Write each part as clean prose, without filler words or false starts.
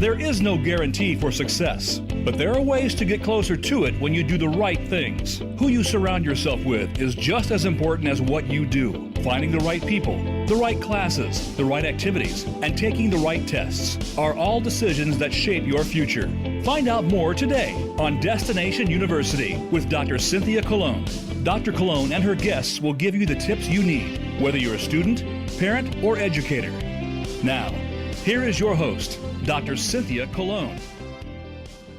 There is no guarantee for success, but there are ways to get closer to it when you do the right things. Who you surround yourself with is just as important as what you do. Finding the right people, the right classes, the right activities, and taking the right tests are all decisions that shape your future. Find out more today on Destination University with Dr. Cynthia Colon. Dr. Colon and her guests will give you the tips you need, whether you're a student, parent, or educator. Now, here is your host, Dr. Cynthia Colon.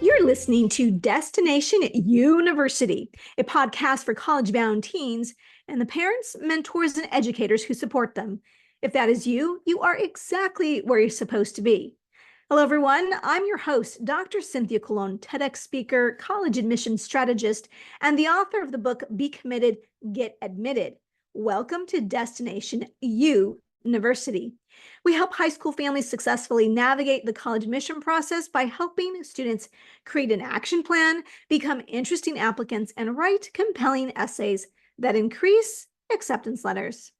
You're listening to Destination University, a podcast for college-bound teens and the parents, mentors, and educators who support them. If that is you, you are exactly where you're supposed to be. Hello, everyone. I'm your host, Dr. Cynthia Colon, TEDx speaker, college admissions strategist, and the author of the book, Be Committed, Get Admitted. Welcome to Destination University. We help high school families successfully navigate the college admission process by helping students create an action plan, become interesting applicants, and write compelling essays that increase acceptance letters.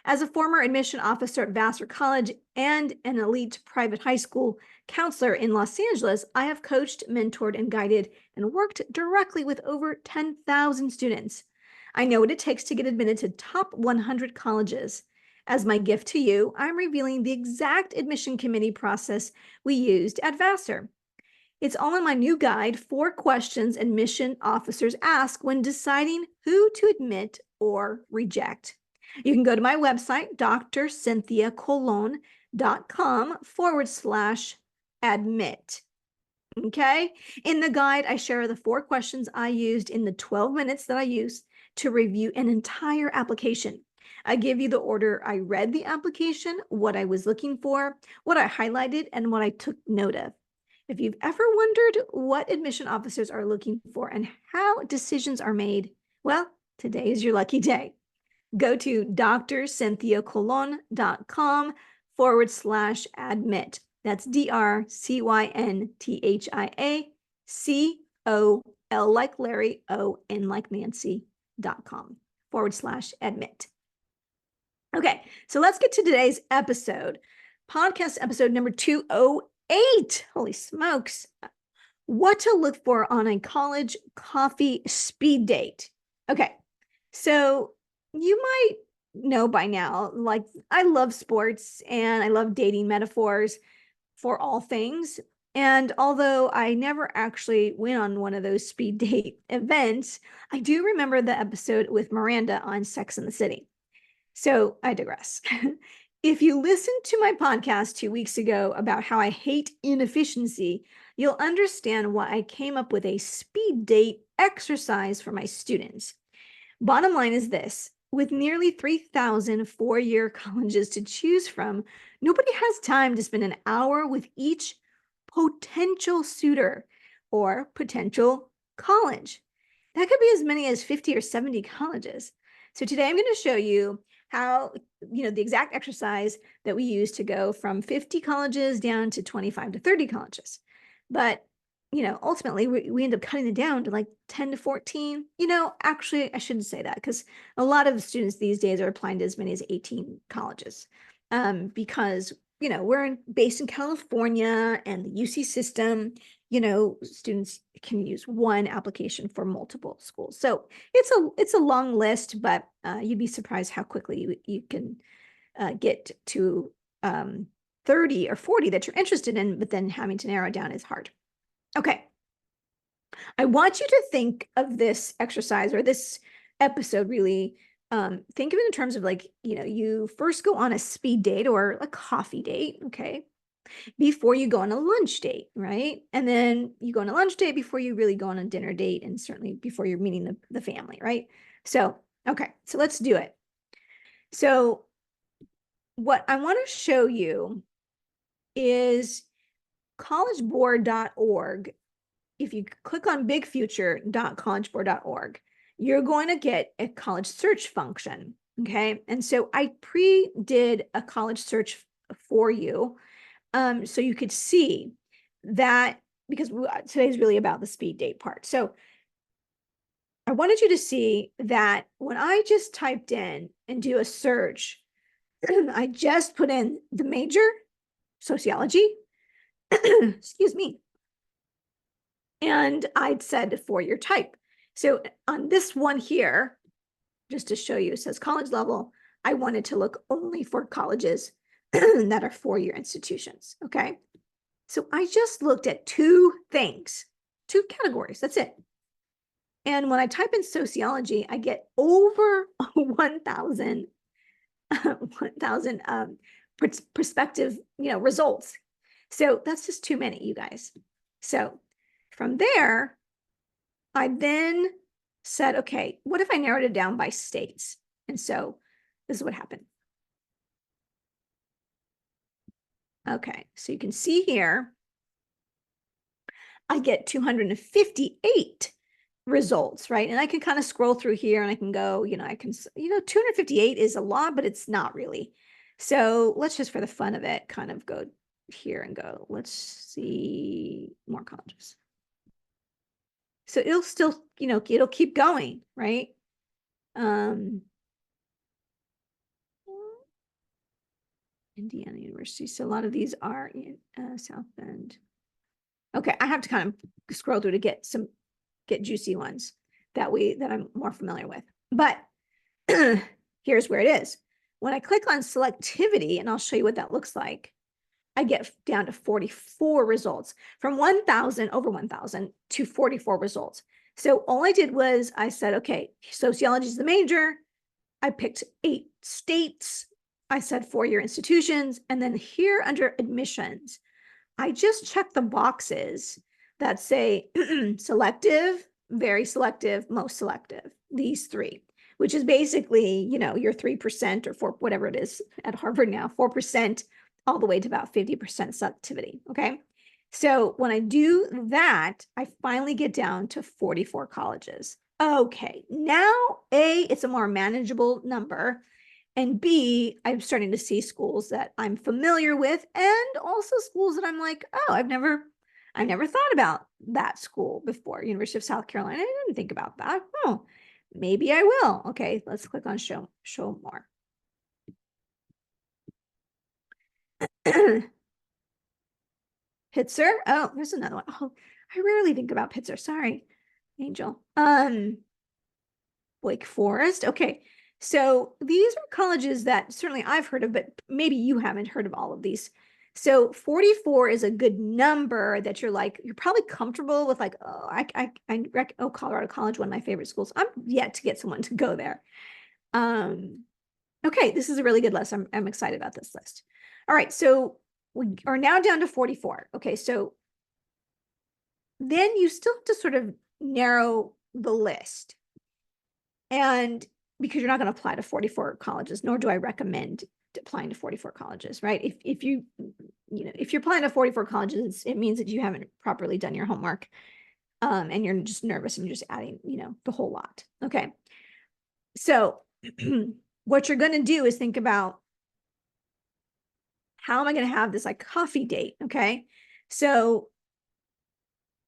As a former admission officer at Vassar College and an elite private high school counselor in Los Angeles, I have coached, mentored, and guided and worked directly with over 10,000 students. I know what it takes to get admitted to top 100 colleges. As my gift to you, I'm revealing the exact admission committee process we used at Vassar. It's all in my new guide, 4 questions admission officers ask when deciding who to admit or reject. You can go to my website, drcynthiacolon.com/admit. Okay. In the guide, I share the 4 questions I used in the 12 minutes that I used to review an entire application. I give you the order I read the application, what I was looking for, what I highlighted, and what I took note of. If you've ever wondered what admission officers are looking for and how decisions are made, well, today is your lucky day. Go to drcynthiacolon.com/admit. That's DRCYNTHIACOL like Larry, O-N like Nancy.com/admit. Okay, so let's get to today's episode, podcast episode number 208. Holy smokes. What to look for on a college coffee speed date. Okay, so you might know by now, like I love sports and I love dating metaphors for all things. And although I never actually went on one of those speed date events, I do remember the episode with Miranda on Sex and the City. So I digress. If you listened to my podcast 2 weeks ago about how I hate inefficiency, you'll understand why I came up with a speed date exercise for my students. Bottom line is this: with nearly 3,000 four-year colleges to choose from, nobody has time to spend an hour with each potential suitor or potential college. That could be as many as 50 or 70 colleges. So today I'm going to show you how, the exact exercise that we use to go from 50 colleges down to 25 to 30 colleges. But, ultimately we end up cutting it down to like 10 to 14. Actually, I shouldn't say that because a lot of students these days are applying to as many as 18 colleges because, we're based in California and the UC system, students can use one application for multiple schools. So it's a long list, but you'd be surprised how quickly you can get to 30 or 40 that you're interested in, but then having to narrow down is hard. Okay. I want you to think of this exercise or this episode really, think of it in terms of like, you first go on a speed date or a coffee date, okay, before you go on a lunch date, right? And then you go on a lunch date before you really go on a dinner date, and certainly before you're meeting the family, right? So, okay, so let's do it. So what I want to show you is collegeboard.org. If you click on bigfuture.collegeboard.org, you're going to get a college search function, okay? And so I did a college search for you so you could see that, because today's really about the speed date part. So I wanted you to see that when I just typed in and do a search, I just put in the major, sociology, excuse me. And I'd said four-year type. So on this one here, just to show you, it says college level. I wanted to look only for colleges that are four-year institutions, okay? So I just looked at two things, two categories, that's it. And when I type in sociology, I get over 1,000 prospective, results. So that's just too many, you guys. So from there, I then said, okay, what if I narrowed it down by states? And so this is what happened. Okay, so you can see here, I get 258 results, right? And I can kind of scroll through here and I can go, 258 is a lot, but it's not really. So let's just, for the fun of it, kind of go here and go, let's see more colleges. So it'll still, it'll keep going, right? Indiana University. So a lot of these are in South Bend. Okay, I have to kind of scroll through to get juicy ones that I'm more familiar with. But here's where it is. When I click on selectivity, and I'll show you what that looks like, I get down to 44 results, from 1,000, over 1,000 to 44 results. So all I did was I said, okay, sociology is the major. I picked 8 states. I said four-year institutions. And then here under admissions, I just checked the boxes that say selective, very selective, most selective, these 3, which is basically, your 3% or 4, whatever it is at Harvard now, 4%, all the way to about 50% selectivity, okay? So when I do that, I finally get down to 44 colleges. Okay, now A, it's a more manageable number, and B, I'm starting to see schools that I'm familiar with, and also schools that I'm like, oh, I've never thought about that school before. University of South Carolina, I didn't think about that. Oh, maybe I will. Okay, let's click on show more. Pitzer. Oh, there's another one. Oh, I rarely think about Pitzer. Sorry, Angel. Wake Forest. Okay, so these are colleges that certainly I've heard of, but maybe you haven't heard of all of these. So 44 is a good number that you're probably comfortable with, like, oh, Colorado College, one of my favorite schools. I'm yet to get someone to go there. Okay, this is a really good list. I'm excited about this list. All right, so we are now down to 44. Okay, so then you still have to sort of narrow the list. And because you're not going to apply to 44 colleges, nor do I recommend applying to 44 colleges, right? If you're applying to 44 colleges, it means that you haven't properly done your homework, and you're just nervous and you're just adding, the whole lot. Okay. So what you're going to do is think about, how am I going to have this like coffee date? Okay. So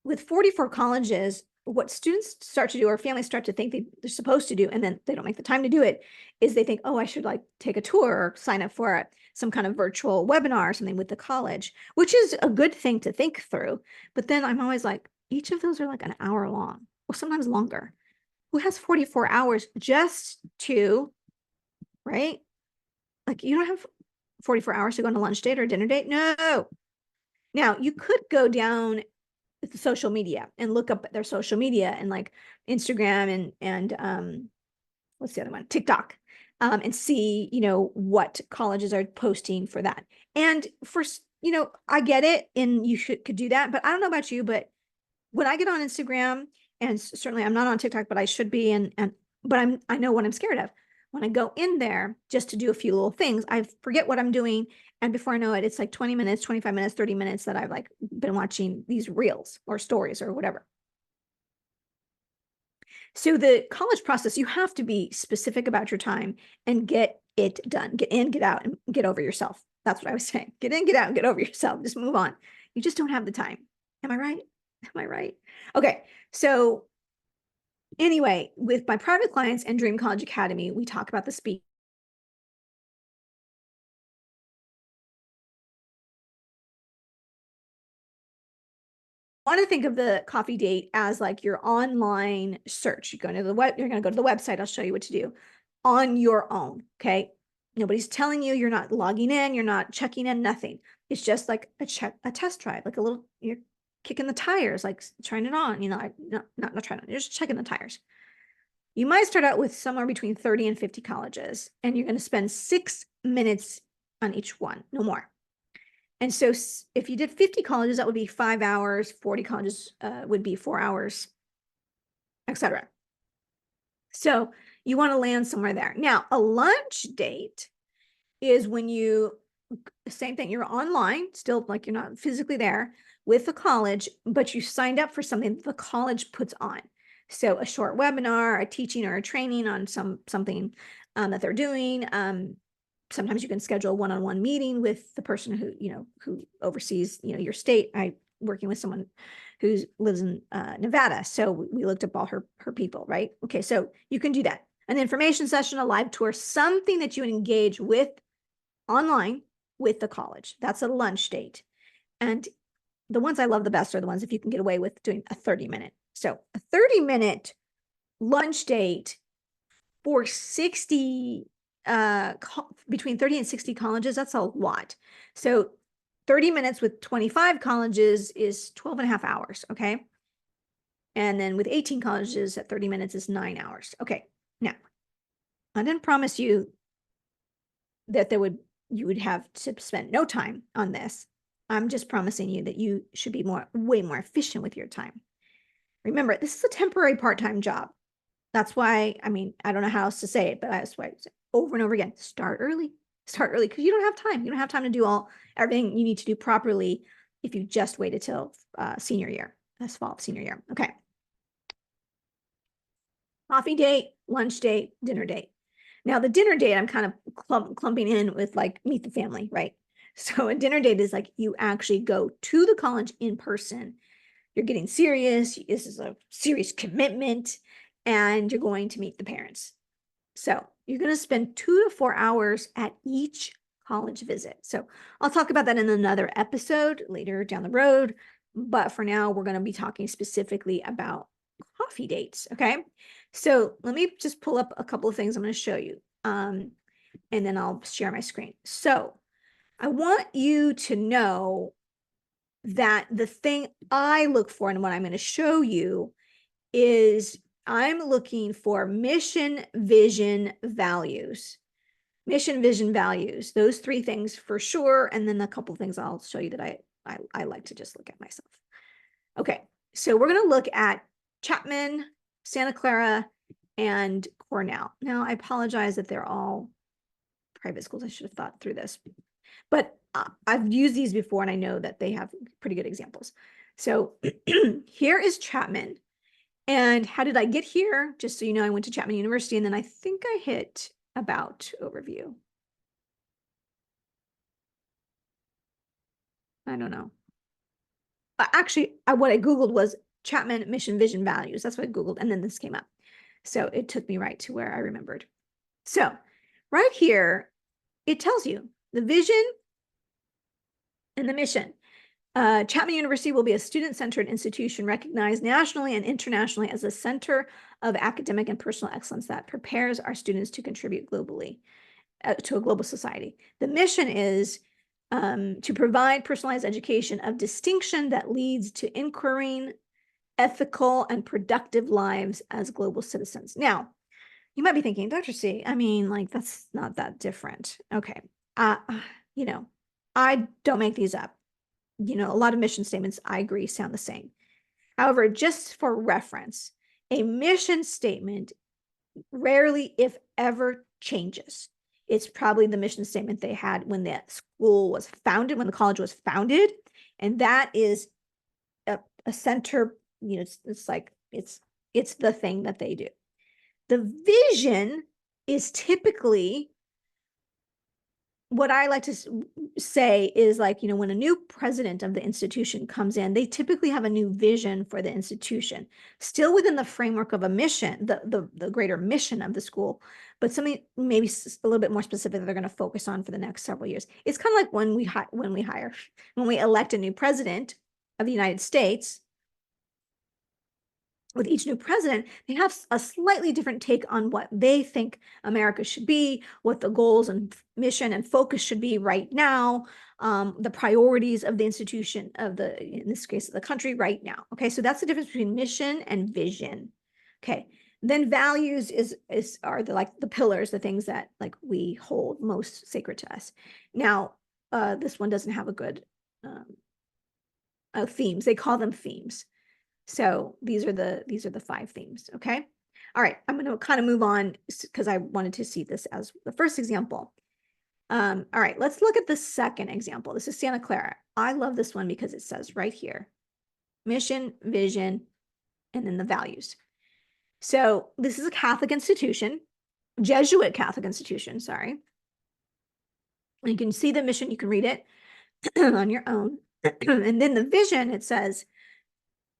with 44 colleges, what students start to do, or families start to think they're supposed to do, and then they don't make the time to do it, is they think, oh, I should like take a tour or sign up for some kind of virtual webinar or something with the college, which is a good thing to think through. But then I'm always like, each of those are like an hour long, or sometimes longer. Who has 44 hours just to, right? Like, you don't have 44 hours to go on a lunch date or dinner date. No. Now you could go down the social media and look up their social media, and like Instagram and what's the other one? TikTok, and see, what colleges are posting for that. And for, I get it, and you could do that, but I don't know about you, but when I get on Instagram, and certainly I'm not on TikTok, but I should be, but I know what I'm scared of. When I go in there just to do a few little things, I forget what I'm doing. And before I know it, it's like 20 minutes, 25 minutes, 30 minutes that I've like been watching these reels or stories or whatever. So the college process, you have to be specific about your time and get it done. Get in, get out, and get over yourself. That's what I was saying. Get in, get out, and get over yourself. Just move on. You just don't have the time. Am I right? Am I right? Okay. So anyway, with my private clients and Dream College Academy, we talk about the speed want to think of the coffee date as like your online search. You're going to go to the website. I'll show you what to do on your own. Okay. Nobody's telling you, you're not logging in, you're not checking in, nothing. It's just like a test drive, like you're kicking the tires, like trying it on, not trying it, you're just checking the tires. You might start out with somewhere between 30 and 50 colleges, and you're going to spend 6 minutes on each one, no more. And so if you did 50 colleges, that would be 5 hours, 40 colleges would be 4 hours, etc. So you want to land somewhere there. Now, a lunch date is when same thing, you're online, still like you're not physically there with the college, but you signed up for something the college puts on. So a short webinar, a teaching or a training on something that they're doing. Sometimes you can schedule a one-on-one meeting with the person who oversees, your state. I working with someone who lives in Nevada. So we looked up all her people, right? Okay, so you can do that. An information session, a live tour, something that you engage with online with the college. That's a lunch date. And the ones I love the best are the ones if you can get away with doing a 30-minute. So a 30-minute lunch date for 60, between 30 and 60 colleges, that's a lot. So 30 minutes with 25 colleges is 12 and a half hours, okay? And then with 18 colleges at 30 minutes is 9 hours. Okay, now, I didn't promise you that you would have to spend no time on this. I'm just promising you that you should be way more efficient with your time. Remember, this is a temporary part-time job. That's why, I don't know how else to say it, but that's why I say over and over again, start early, because you don't have time. You don't have time to do everything you need to do properly if you just waited till senior year, this fall of senior year. Okay. Coffee date, lunch date, dinner date. Now the dinner date, I'm kind of clumping in with like meet the family, right? So a dinner date is like you actually go to the college in person. You're getting serious. This is a serious commitment, and you're going to meet the parents. So you're going to spend 2 to 4 hours at each college visit. So I'll talk about that in another episode later down the road. But for now, we're going to be talking specifically about coffee dates. Okay. So let me just pull up a couple of things I'm going to show you. And then I'll share my screen. So I want you to know that the thing I look for and what I'm going to show you is I'm looking for mission, vision, values. Mission, vision, values. Those 3 things for sure. And then a couple of things I'll show you that I like to just look at myself. Okay, so we're going to look at Chapman, Santa Clara, and Cornell. Now, I apologize that they're all private schools. I should have thought through this. But I've used these before, and I know that they have pretty good examples. So here is Chapman. And how did I get here? Just so you know, I went to Chapman University, and then I think I hit about overview. I don't know. Actually, what I Googled was Chapman mission, vision, values. That's what I Googled, and then this came up. So it took me right to where I remembered. So right here, it tells you the vision and the mission. Chapman University will be a student-centered institution recognized nationally and internationally as a center of academic and personal excellence that prepares our students to contribute globally to a global society. The mission is to provide personalized education of distinction that leads to inquiring, ethical, and productive lives as global citizens. Now, you might be thinking, Dr. C, that's not that different. Okay. I don't make these up. A lot of mission statements, I agree, sound the same. However, just for reference, a mission statement rarely, if ever, changes. It's probably the mission statement they had when the school was founded, when the college was founded. And that is a center, it's the thing that they do. The vision is typically what I like to say is when a new president of the institution comes in, they typically have a new vision for the institution, still within the framework of a mission, the greater mission of the school, but something maybe a little bit more specific that they're going to focus on for the next several years. It's kind of like when we elect a new president of the United States, with each new president, they have a slightly different take on what they think America should be, what the goals and mission and focus should be right now, the priorities of the institution of the, in this case, of the country right now. Okay, so that's the difference between mission and vision. Okay, then values are the pillars, the things that like we hold most sacred to us. Now, this one doesn't have a good themes. They call them themes. So these are the 5 themes, okay? All right, I'm going to kind of move on because I wanted to see this as the first example. All right, let's look at the second example. This is Santa Clara. I love this one because it says right here, mission, vision, and then the values. So this is a Catholic institution, Jesuit Catholic institution, sorry. You can see the mission, you can read it on your own. And then the vision, it says,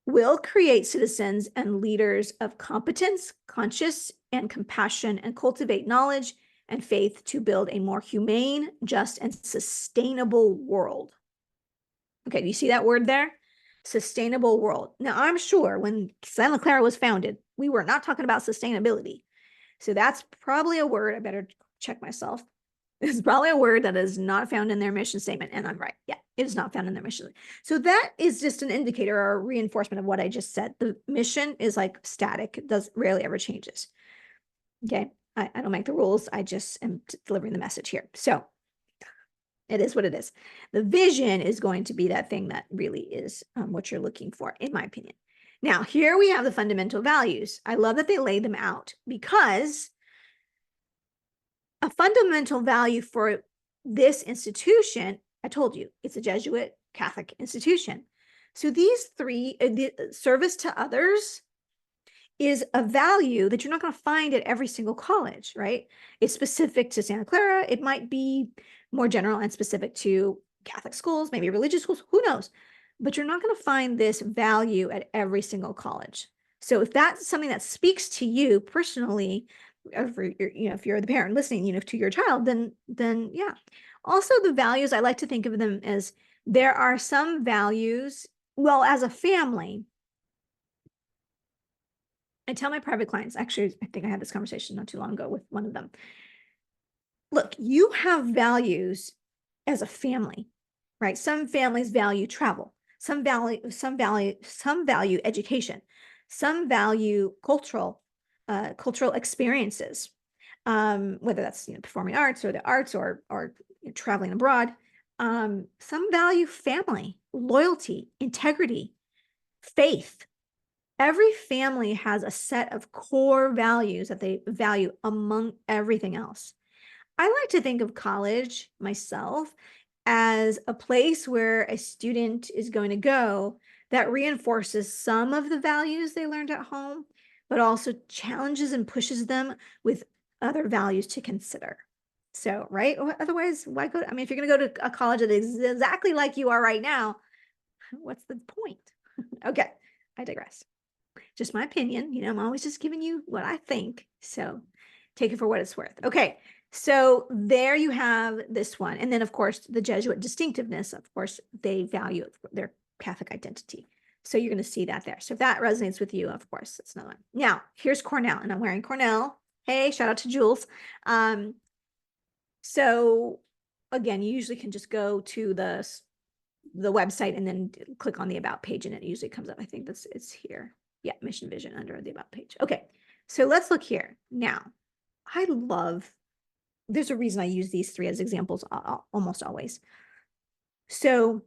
will create citizens and leaders of competence, conscience, and compassion, and cultivate knowledge and faith to build a more humane, just, and sustainable world. Okay, do you see that word there? Sustainable world. Now, I'm sure when Santa Clara was founded, we were not talking about sustainability. So that's probably a word, I better check myself. It's probably a word that is not found in their mission statement. And I'm right. Yeah, it is not found in their mission. So that is just an indicator or a reinforcement of what I just said. The mission is like static. It does rarely ever changes. Okay. I don't make the rules. I just am delivering the message here. So it is what it is. The vision is going to be that thing that really is what you're looking for, in my opinion. Now, here we have the fundamental values. I love that they lay them out because a fundamental value for this institution, I told you, it's a Jesuit Catholic institution. So these 3, the service to others is a value that you're not going to find at every single college, right? It's specific to Santa Clara. It might be more general and specific to Catholic schools, maybe religious schools, who knows? But you're not going to find this value at every single college. So if that's something that speaks to you personally, if you're the parent listening, to your child, then yeah. Also, the values, I like to think of them as there are some values, well, as a family, I tell my private clients, actually, I think I had this conversation not too long ago with one of them. Look, you have values as a family, right? Some families value travel, some value education, some value cultural experiences, whether that's performing arts or the arts or traveling abroad. Some value family, loyalty, integrity, faith. Every family has a set of core values that they value among everything else. I like to think of college myself as a place where a student is going to go that reinforces some of the values they learned at home, but also challenges and pushes them with other values to consider. So, right? Otherwise, why go? If you're going to go to a college that is exactly like you are right now, what's the point? Okay, I digress. Just my opinion. I'm always just giving you what I think. So take it for what it's worth. Okay, so there you have this one. And then, of course, the Jesuit distinctiveness, of course, they value their Catholic identity. So you're going to see that there. So if that resonates with you, of course, that's another one. Now, here's Cornell, and I'm wearing Cornell. Hey, shout out to Jules. So again, you usually can just go to the website and then click on the About page, and it usually comes up. I think it's here. Yeah, mission vision under the About page. Okay, so let's look here. Now, there's a reason I use these 3 as examples almost always. So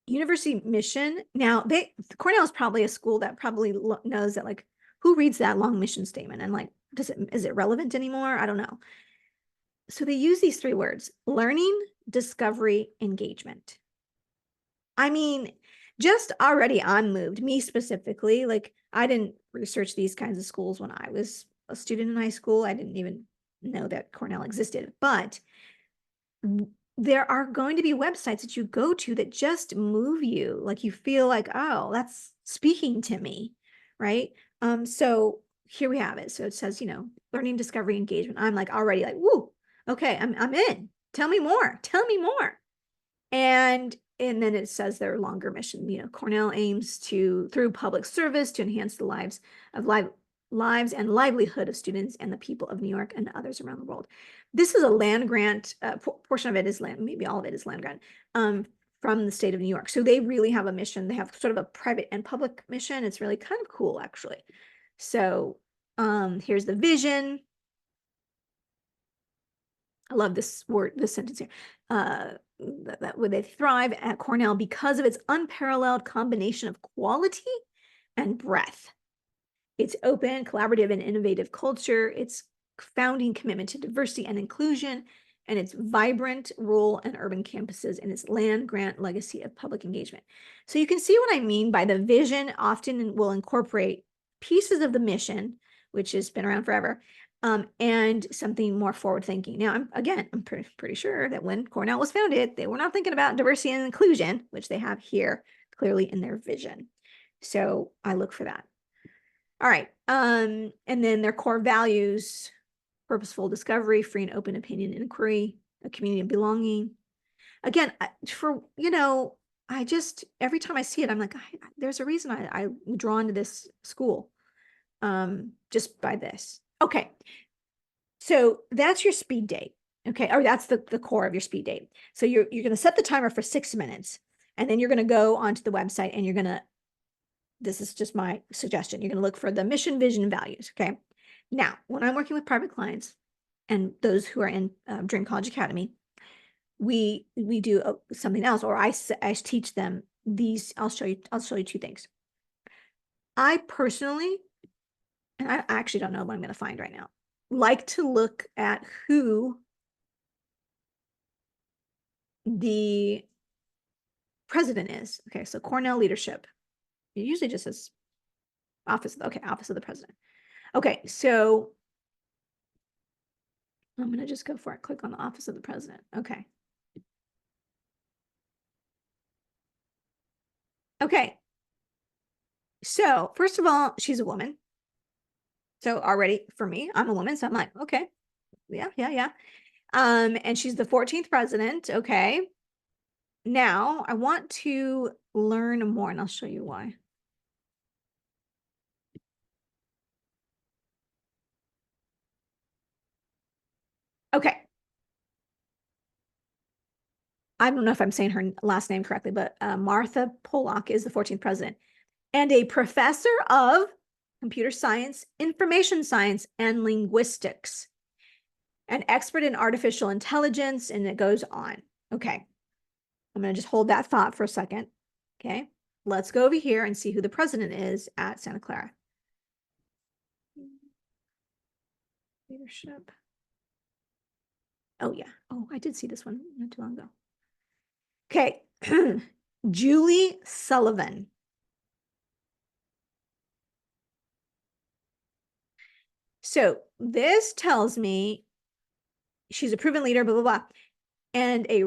university mission. Now, Cornell is probably a school that probably knows that, like, who reads that long mission statement? And like, is it relevant anymore? I don't know. So they use these 3 words: learning, discovery, engagement. Just already I'm moved, me specifically. Like, I didn't research these kinds of schools when I was a student in high school. I didn't even know that Cornell existed, but there are going to be websites that you go to that just move you. Like, you feel like, oh, that's speaking to me, right? So here we have it. So it says, learning, discovery, engagement. I'm like already like, woo, okay, I'm in. Tell me more. And and then it says their longer mission. Cornell aims to, through public service, to enhance the lives and livelihood of students and the people of New York and others around the world. This is a land grant. Portion of it is land, maybe all of it is land grant from the state of New York. So they really have a mission. They have sort of a private and public mission. It's really kind of cool, actually. So here's the vision. I love this sentence here. That where they thrive at Cornell because of its unparalleled combination of quality and breadth. Its open, collaborative, and innovative culture, its founding commitment to diversity and inclusion, and its vibrant rural and urban campuses, and its land grant legacy of public engagement. So you can see what I mean by the vision often will incorporate pieces of the mission, which has been around forever, and something more forward-thinking. Now, I'm pretty sure that when Cornell was founded, they were not thinking about diversity and inclusion, which they have here clearly in their vision. So I look for that. All right. And then their core values: purposeful discovery, free and open opinion inquiry, a community of belonging. Again, I just, every time I see it, I'm like, there's a reason I'm drawn to this school, just by this. Okay. So that's your speed date. Okay. Or that's the core of your speed date. So you're going to set the timer for 6 minutes, and then you're going to go onto the website and you're going to, this is just my suggestion, you're going to look for the mission, vision, values. Okay. Now, when I'm working with private clients and those who are in Dream College Academy, we do something else, or I teach them these. I'll show you 2 things. I personally, and I actually don't know what I'm going to find right now, like to look at who the president is. Okay, so Cornell leadership. It usually just says office of the president. Okay, so I'm going to just go for it. Click on the office of the president. Okay. Okay. So first of all, she's a woman. So already for me, I'm a woman. So I'm like, okay, yeah. And she's the 14th president. Okay. Now I want to learn more, and I'll show you why. Okay. I don't know if I'm saying her last name correctly, but Martha Pollock is the 14th president and a professor of computer science, information science, and linguistics, an expert in artificial intelligence, and it goes on. Okay. I'm going to just hold that thought for a second. Okay. Let's go over here and see who the president is at Santa Clara. Leadership. Oh, yeah. Oh, I did see this one not too long ago. Okay. Julie Sullivan. So this tells me she's a proven leader, blah, blah, blah, and a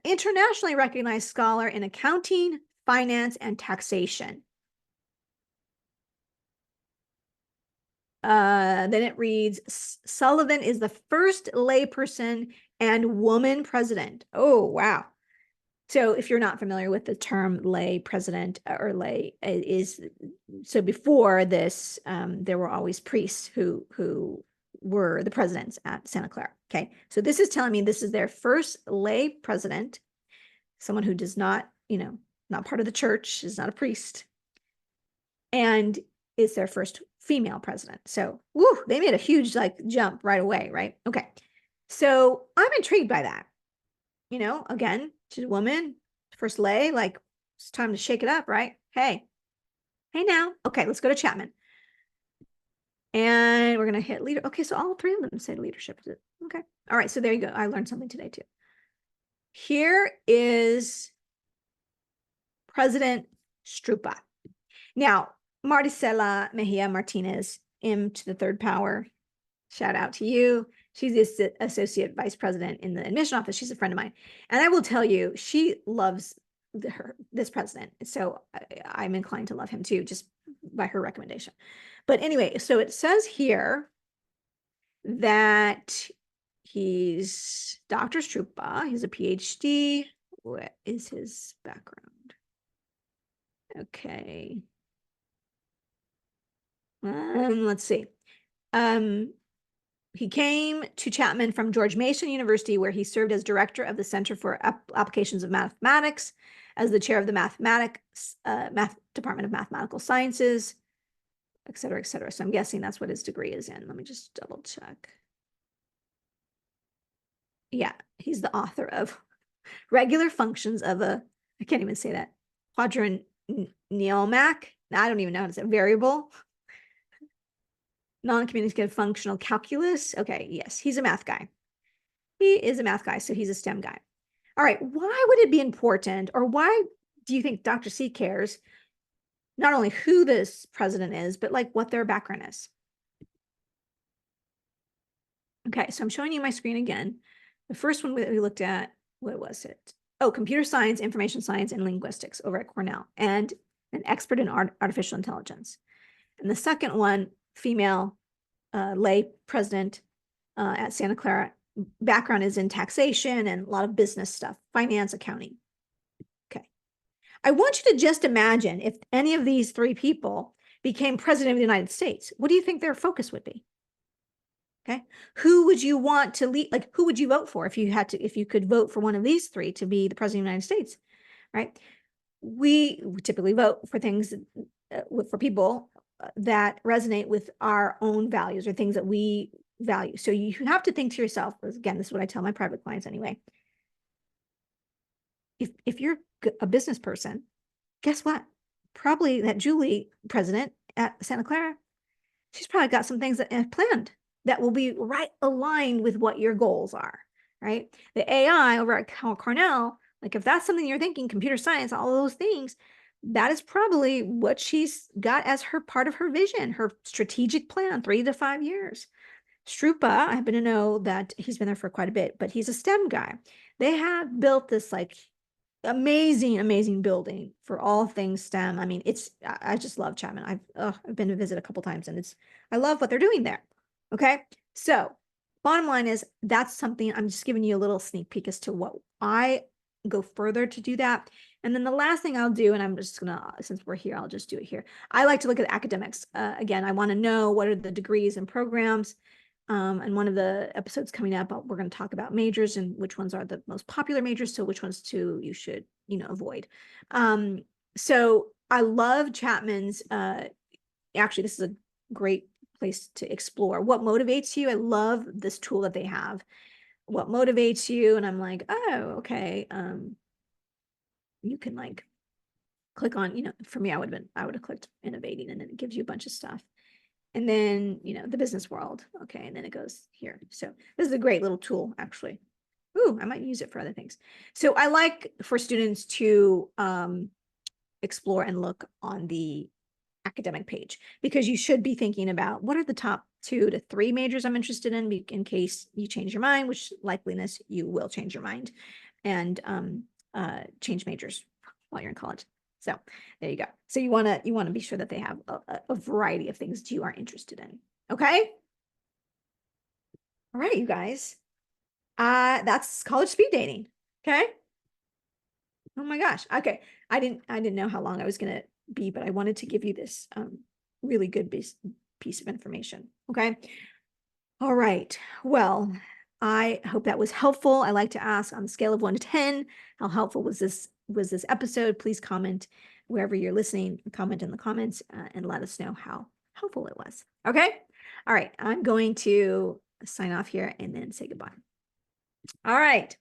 internationally recognized scholar in accounting, finance, and taxation. Then it reads, Sullivan is the first layperson and woman president. Oh, wow. So if you're not familiar with the term lay president or lay is, so before this, there were always priests who were the presidents at Santa Clara. Okay. So this is telling me this is their first lay president, someone who does not, not part of the church, is not a priest, and is their first female president. So, woo, they made a huge jump right away, right? Okay. So I'm intrigued by that. Again, she's a woman, first lay, it's time to shake it up, right? Hey now. Okay, let's go to Chapman. And we're going to hit leader. Okay, so all 3 of them say leadership. Okay. All right, so there you go. I learned something today too. Here is President Strupa. Now, Maricela Mejia Martinez, M to the 3rd power. Shout out to you. She's the associate vice president in the admission office. She's a friend of mine. And I will tell you, she loves this president. So I'm inclined to love him too, just by her recommendation. But anyway, so it says here that he's Dr. Strupa. He's a PhD. What is his background? Okay. Let's see. He came to Chapman from George Mason University, where he served as director of the Center for Applications of Mathematics, as the chair of the Math Department of Mathematical Sciences, et cetera, et cetera. So I'm guessing that's what his degree is in. Let me just double check. Yeah, he's the author of Regular Functions of a, I can't even say that, quadranniomac. I don't even know how to say variable. Non-communicative functional calculus. Okay, yes, he's a math guy. He is a math guy, so he's a STEM guy. All right, why would it be important, or why do you think Dr. C cares not only who this president is, but like what their background is? Okay, so I'm showing you my screen again. The first one we looked at, what was it? Oh, computer science, information science, and linguistics over at Cornell, and an expert in artificial intelligence. And the second one, female lay president at Santa Clara. Background is in taxation and a lot of business stuff, finance, accounting. Okay. I want you to just imagine if any of these three people became president of the United States, what do you think their focus would be? Okay. Who would you want to lead? Like, who would you vote for if you could vote for one of these three to be the president of the United States, right? We typically vote for things for people that resonate with our own values or things that we value. So you have to think to yourself, again, this is what I tell my private clients anyway. If you're a business person, guess what? Probably that Julie president at Santa Clara, she's probably got some things that planned that will be right aligned with what your goals are, right? The AI over at Cornell, like if that's something you're thinking, computer science, all those things, that is probably what she's got as her part of her vision, her strategic plan, 3 to 5 years. Strupa, I happen to know that he's been there for quite a bit, but he's a STEM guy. They have built this like amazing building for all things STEM. I mean, I just love Chapman. I've been to visit a couple times, and I love what they're doing there. Okay, so bottom line is that's something I'm just giving you a little sneak peek as to what I go further to do that. And then the last thing I'll do, and I'm just gonna, since we're here, I'll just do it here. I like to look at academics. Again, I want to know what are the degrees and programs. And one of the episodes coming up, we're going to talk about majors and which ones are the most popular majors. So which ones you should, avoid. So I love Chapman's, actually, this is a great place to explore what motivates you. I love this tool that they have, what motivates you. And I'm like, oh, okay. You can like click on, for me, I would have clicked innovating, and then it gives you a bunch of stuff. And then, the business world. Okay. And then it goes here. So this is a great little tool, actually. Ooh, I might use it for other things. So I like for students to explore and look on the academic page, because you should be thinking about what are the top 2 to 3 majors I'm interested in case you change your mind, which likeliness you will change your mind and change majors while you're in college. So there you go. So you want to be sure that they have a variety of things that you are interested in. Okay. All right, you guys. That's college speed dating. Okay. Oh my gosh. Okay. I didn't know how long I was going to be, but I wanted to give you this really good piece of information. Okay. All right. Well, I hope that was helpful. I like to ask, on a scale of 1 to 10, how helpful was this episode? Please comment wherever you're listening, comment in the comments, and let us know how helpful it was. Okay. All right. I'm going to sign off here and then say goodbye. All right.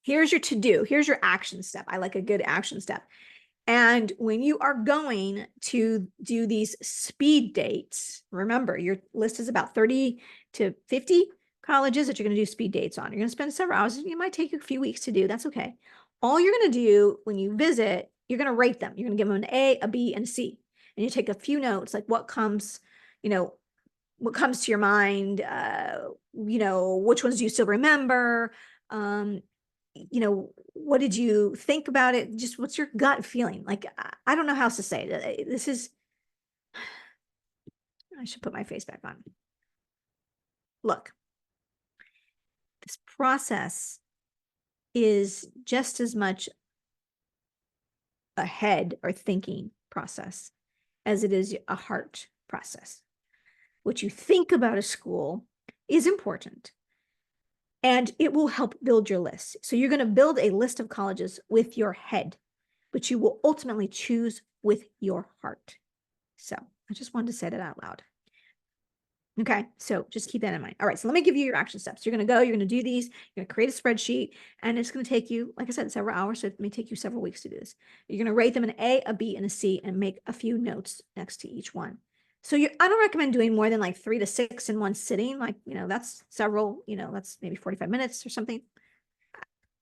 Here's your to-do. Here's your action step. I like a good action step. And when you are going to do these speed dates, remember your list is about 30 to 50 colleges that you're going to do speed dates on. You're going to spend several hours. It might take you a few weeks to do. That's okay. All you're going to do when you visit, you're going to rate them. You're going to give them an A, a B, and a C. And you take a few notes, like what comes to your mind, which ones do you still remember? What did you think about it? Just what's your gut feeling? Like, I don't know how else to say it. I should put my face back on. Look, this process is just as much a head or thinking process as it is a heart process. What you think about a school is important, and it will help build your list. So you're going to build a list of colleges with your head, but you will ultimately choose with your heart. So I just wanted to say that out loud. Okay, so just keep that in mind. All right, so let me give you your action steps. You're going to go, you're going to do these, you're going to create a spreadsheet, and it's going to take you, like I said, several hours. So it may take you several weeks to do this. You're going to rate them an A, a B, and a C, and make a few notes next to each one. So I don't recommend doing more than like 3 to 6 in one sitting. Like, that's several, that's maybe 45 minutes or something.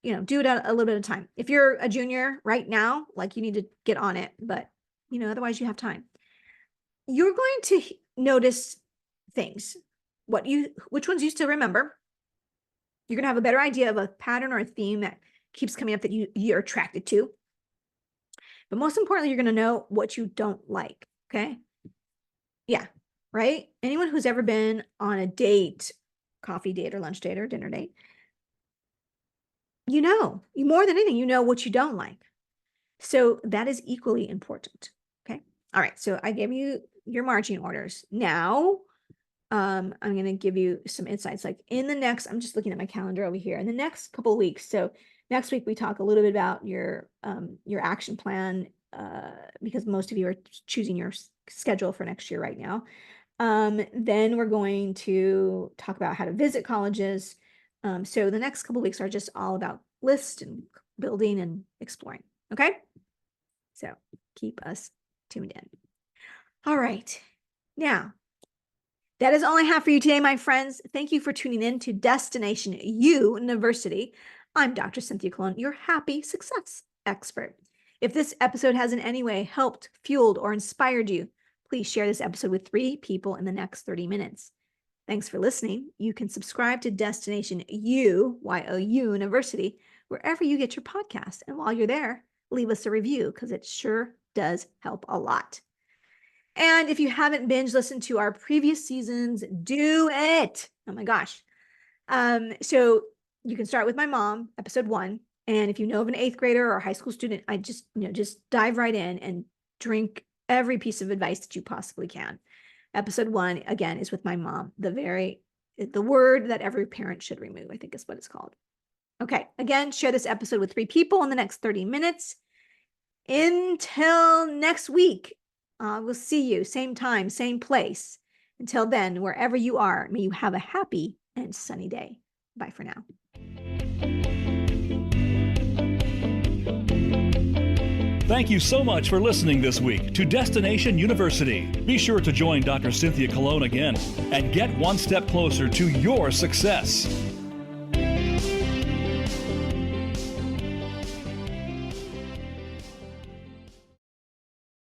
Do it at a little bit of time. If you're a junior right now, like, you need to get on it, but otherwise you have time. You're going to notice things, which ones you still remember. You're going to have a better idea of a pattern or a theme that keeps coming up that you're attracted to. But most importantly, you're going to know what you don't like. Okay. Yeah. Right. Anyone who's ever been on a date, coffee date or lunch date or dinner date, more than anything, what you don't like. So that is equally important. Okay. All right. So I gave you your marching orders. Now, I'm going to give you some insights. Like I'm just looking at my calendar over here. In the next couple of weeks. So next week we talk a little bit about your action plan, because most of you are choosing your schedule for next year right now. Then we're going to talk about how to visit colleges. So the next couple of weeks are just all about list and building and exploring. Okay. So keep us tuned in. All right. Now, that is all I have for you today, my friends. Thank you for tuning in to Destination University. I'm Dr. Cynthia Colon, your happy success expert. If this episode has in any way helped, fueled, or inspired you, please share this episode with 3 people in the next 30 minutes. Thanks for listening. You can subscribe to Destination University wherever you get your podcast. And while you're there, leave us a review because it sure does help a lot. And if you haven't binge listened to our previous seasons, do it. Oh my gosh. So you can start with my mom, episode 1. And if you know of an 8th grader or a high school student, I just dive right in and drink every piece of advice that you possibly can. Episode 1, again, is with my mom. The word that every parent should remove, I think is what it's called. Okay. Again, share this episode with 3 people in the next 30 minutes. Until next week. We'll see you same time, same place. Until then, wherever you are, may you have a happy and sunny day. Bye for now. Thank you so much for listening this week to Destination University. Be sure to join Dr. Cynthia Colon again and get one step closer to your success.